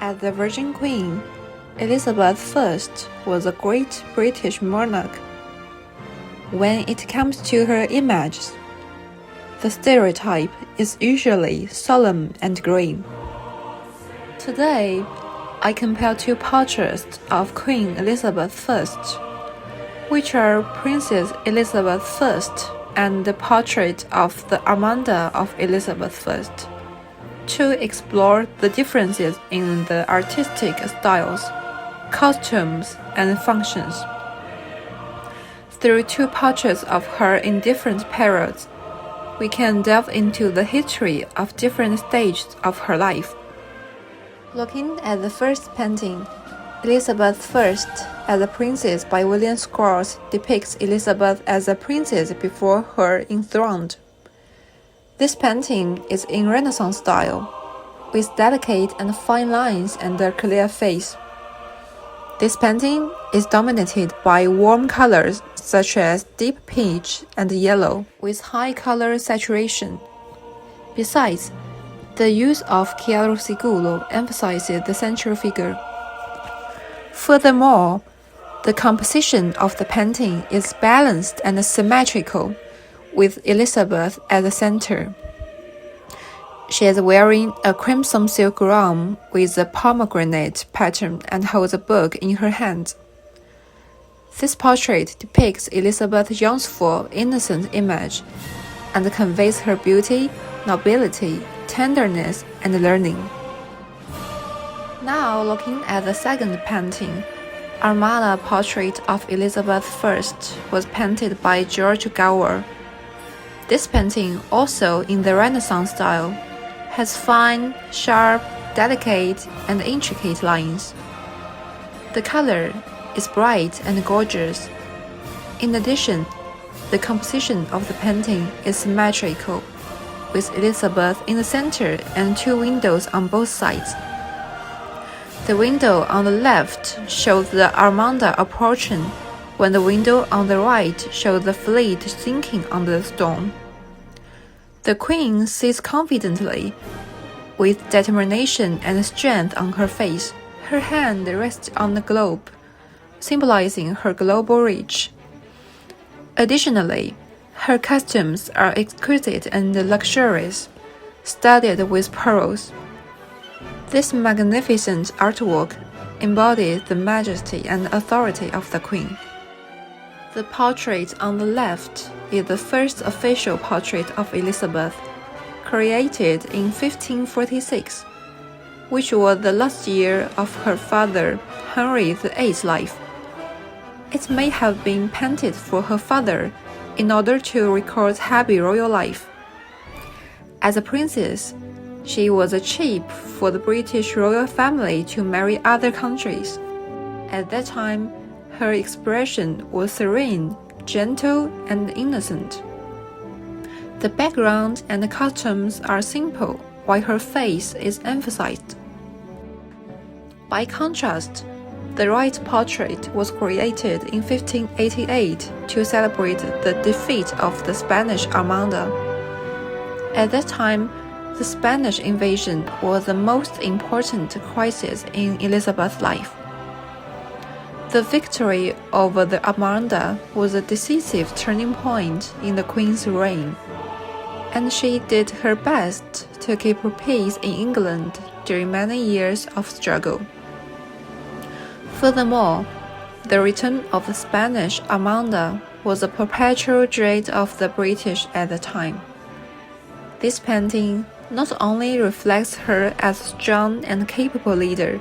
As the Virgin Queen, Elizabeth I was a great British monarch. When it comes to her image, the stereotype is usually solemn and grim. Today, I compare two portraits of Queen Elizabeth I, which are Princess Elizabeth I and the portrait of the Armada of Elizabeth I, to explore the differences in the artistic styles, costumes, and functions. Through two portraits of her in different periods, we can delve into the history of different stages of her life. Looking at the first painting, Elizabeth I as a Princess by William Scrolls depicts Elizabeth as a princess before her enthroned. This painting is in Renaissance style, with delicate and fine lines and a clear face. This painting is dominated by warm colors such as deep peach and yellow, with high color saturation. Besides, the use of chiaroscuro emphasizes the central figure. Furthermore, the composition of the painting is balanced and symmetrical, with Elizabeth at the center. She is wearing a crimson silk gown with a pomegranate pattern and holds a book in her hand. This portrait depicts Elizabeth's youthful, innocent image and conveys her beauty, nobility, tenderness, and learning. Now looking at the second painting, Armada portrait of Elizabeth I was painted by George Gower. This painting, also in the Renaissance style, has fine, sharp, delicate, and intricate lines. The color is bright and gorgeous. In addition, the composition of the painting is symmetrical, with Elizabeth in the center and two windows on both sides. The window on the left shows the Armada approaching, when the window on the right shows the fleet sinking under the storm. The Queen sits confidently, with determination and strength on her face. Her hand rests on the globe, symbolizing her global reach. Additionally, her costumes are exquisite and luxurious, studded with pearls. This magnificent artwork embodies the majesty and authority of the Queen. The portrait on the left is the first official portrait of Elizabeth, created in 1546, which was the last year of her father Henry VIII's life. It may have been painted for her father in order to record happy royal life. As a princess, she was cheap for the British royal family to marry other countries. At that time, her expression was serene, gentle, and innocent. The background and the costumes are simple, while her face is emphasized. By contrast, the right portrait was created in 1588 to celebrate the defeat of the Spanish Armada. At that time, the Spanish invasion was the most important crisis in Elizabeth's life. The victory over the Armada was a decisive turning point in the Queen's reign, and she did her best to keep her peace in England during many years of struggle. Furthermore, the return of the Spanish Armada was a perpetual dread of the British at the time. This painting not only reflects her as a strong and capable leader,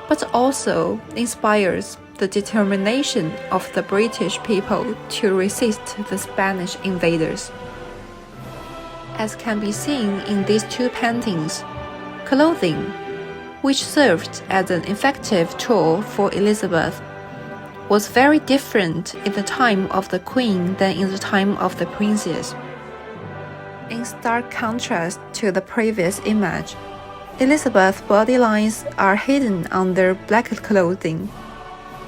but also inspires the determination of the British people to resist the Spanish invaders. As can be seen in these two paintings, clothing, which served as an effective tool for Elizabeth, was very different in the time of the Queen than in the time of the princess. In stark contrast to the previous image, Elizabeth's body lines are hidden under black clothing.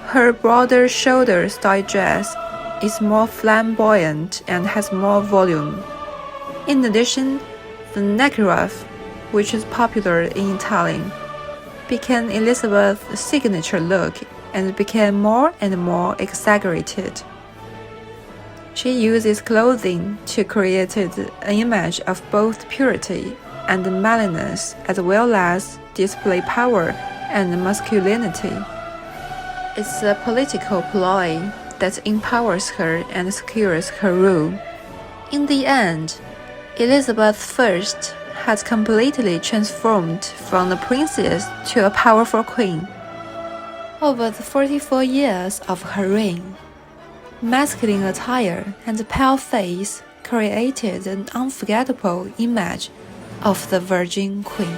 Her broader shoulder-style dress is more flamboyant and has more volume. In addition, the neck ruff, which is popular in Italian, became Elizabeth's signature look and became more and more exaggerated. She uses clothing to create an image of both purity and manliness, as well as display power and masculinity. It's a political ploy that empowers her and secures her rule. In the end, Elizabeth I had completely transformed from a princess to a powerful queen. Over the 44 years of her reign, masculine attire and a pale face created an unforgettable image of the Virgin Queen.